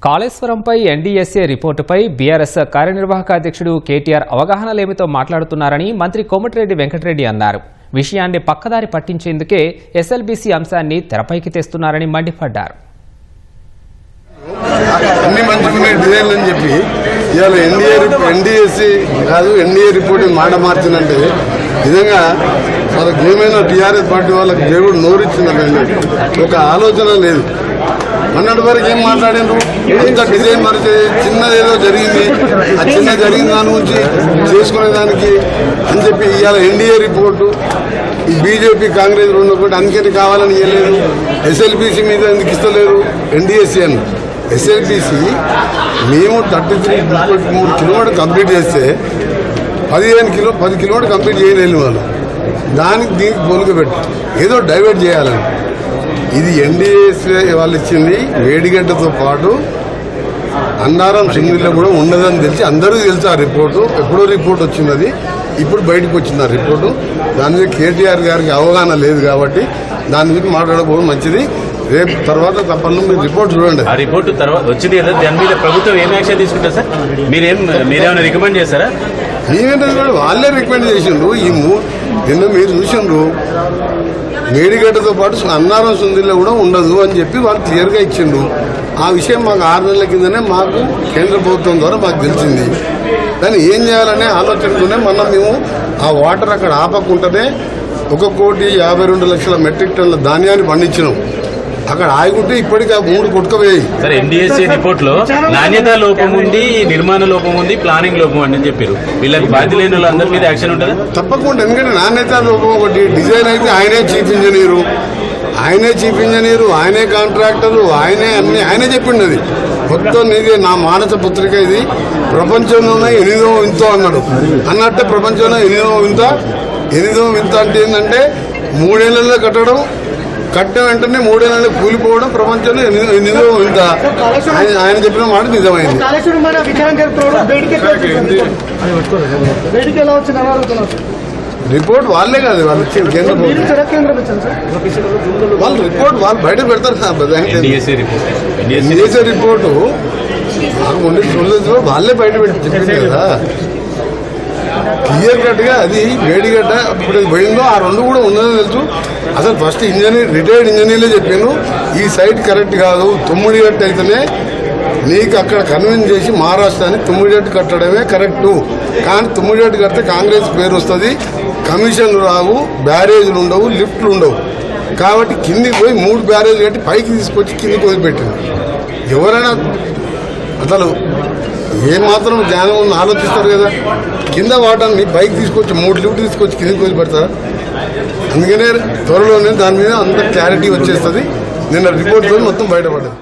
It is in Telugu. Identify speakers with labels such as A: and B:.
A: కాళేశ్వరంపై ఎన్డీఎస్ఏ రిపోర్టుపై బీఆర్ఎస్ కార్యనిర్వాహక అధ్యక్షుడు కేటీఆర్ అవగాహన లేమితో మాట్లాడుతున్నారని మంత్రి కోమటిరెడ్డి వెంకటరెడ్డి అన్నారు. విషయాన్ని పక్కదారి పట్టించేందుకే ఎస్ఎల్బీసీ అంశాన్ని తెరపైకి తెస్తున్నారని మండిపడ్డారు.
B: అన్ని మంచిగా డిజైన్లని చెప్పి ఇవాళ ఎన్డీఎస్సీ కాదు ఎన్డీఏ రిపోర్ట్ మాట మార్చిందంటే నిజంగా వాళ్ళకి ఏమైనా టీఆర్ఎస్ పార్టీ వాళ్ళకి దేవుడు నోరిచ్చిందంటే ఒక ఆలోచన లేదు. మొన్నటి వరకు ఏం మాట్లాడారు, ఇంత డిజైన్ మరిచి చిన్నది ఏదో జరిగింది, ఆ చిన్న జరిగిన దాని గురించి చేసుకునేదానికి అని చెప్పి ఇవాళ ఎన్డీఏ రిపోర్టు ఈ బీజేపీ కాంగ్రెస్ రెండు ఒకటి అందుకని కావాలని ఇవ్వలేదు. ఎస్ఎల్బీసీ మీద ఎందుకు ఇస్తలేరు ఎన్డీఎస్సీ అని. ఎస్ఎల్బీసీ మేము 33 కిలోమీటర్ కంప్లీట్ చేస్తే 10 కిలోమీటర్ కంప్లీట్ చేయలేని వాళ్ళు దానికి దీనికి పోలిక పెట్టి ఏదో డైవర్ట్ చేయాలని ఇది ఎన్డీఎస్సీ వాళ్ళు ఇచ్చింది. వేడిగడ్డతో పాటు అన్నారం సింగిల్లో కూడా ఉండదని తెలిసి అందరూ తెలుసు. ఆ రిపోర్టు ఎప్పుడో రిపోర్ట్ వచ్చింది, అది ఇప్పుడు బయటకు వచ్చింది ఆ రిపోర్టు. దాని మీద కేటీఆర్ గారికి అవగాహన లేదు కాబట్టి దాని మీద మాట్లాడకపోవడం మంచిది. రేపు తర్వాత తప్పని మీరు రిపోర్ట్ చూడండి.
C: ఆ రిపోర్ట్ తర్వాత వచ్చింది కదా, దాని మీద ప్రభుత్వం ఏం యాక్షన్ తీసుకుంటారు సార్? మీరేమైనా రికమెండ్ చేస్తారా?
B: నేనేంటే వాళ్ళే రికమెండ్ చేసిండ్రు. నిన్న మీరు చూసిండ్రు మేడిగడ్డతో పాటు అన్నారం సుందిలో కూడా ఉండదు అని చెప్పి వాళ్ళు క్లియర్గా ఇచ్చిండ్రు. ఆ విషయం మాకు 6 నెలల కిందనే మాకు కేంద్ర ప్రభుత్వం ద్వారా మాకు తెలిసింది. దాన్ని ఏం చేయాలనే ఆలోచనతోనే మేము ఆ వాటర్ అక్కడ ఆపకుండానే 1,52,00,000 మెట్రిక్ టన్నుల ధాన్యాన్ని పండించినాం. అక్కడ ఆగుంటే ఇప్పటికీ ఆ 3 కొట్టుకుపోయాయి.
C: సార్, ఎన్డీఎస్సీ రిపోర్ట్ లో నాణ్యత లోపం ఉంది, నిర్మాణ లోపం ఉంది, ప్లానింగ్ లోపం ఉంది అని చెప్పారు. వీళ్ళకి బాధ్యత లేని వాళ్ళందరి మీద యాక్షన్ ఉంటుందా?
B: తప్పకుండా. ఎందుకంటే నాణ్యత లోపం ఒకటి, డిజైన్ అయితే ఆయనే చీఫ్ ఇంజనీరు, ఆయనే కాంట్రాక్టరు, ఆయనే చెప్పిండు. అది మొత్తం ఇది నా మానస పుత్రిక. ఇది ప్రపంచంలోనే 8వ వింత అన్నాడు. అన్నట్టే ప్రపంచంలో 8వ వింత అంటే ఏంటంటే 3 ఏళ్లలో కట్టిన వెంటనే 3 ఏళ్లలో కూలిపోవడం ప్రపంచంలో 8వ వింత. ఆయన చెప్పిన మాట నిజమైంది. రిపోర్ట్ వాళ్ళే కాదు, వాళ్ళు ఇచ్చిన కేంద్ర వాళ్ళు రిపోర్ట్ వాళ్ళు బయట పెడతారు సార్. ఎన్డీఎస్సీ రిపోర్టు వాళ్ళే బయట పెట్టి చెప్పింది కదా క్లియర్ కట్ గా. అది వేడిగడ్డ ఇప్పుడు పోయిందో ఆ 2 కూడా ఉన్నదని తెలుసు. అసలు ఫస్ట్ రిటైర్డ్ ఇంజనీర్లే చెప్పాను ఈ సైట్ కరెక్ట్ కాదు, తుమ్మిడిగట్ట అయితేనే నీకు అక్కడ కన్విన్స్ చేసి మహారాష్ట్రాన్ని తుమ్మిడిగట్టు కట్టడమే కరెక్టు. కానీ తుమ్మిడిగట్టు కడితే కాంగ్రెస్ పేరు వస్తుంది, కమిషన్లు రావు, బ్యారేజ్లు ఉండవు, లిఫ్ట్లు ఉండవు. కాబట్టి కిందికి పోయి 3 బ్యారేజ్లు కట్టి పైకి తీసుకొచ్చి కిందికి వదిలిపెట్టింది. ఎవరైనా అసలు ఏమాత్రం జ్ఞానం ఉన్న ఆలోచిస్తారు కదా. కింద వాటర్ని పైకి తీసుకొచ్చి 3 లిఫ్ట్ తీసుకొచ్చి కిందికి వదిలిపెడతారా? అందుకనే త్వరలోనే దాని మీద అంత క్లారిటీ వచ్చేస్తుంది. నిన్న రిపోర్ట్తో మొత్తం బయటపడ్డది.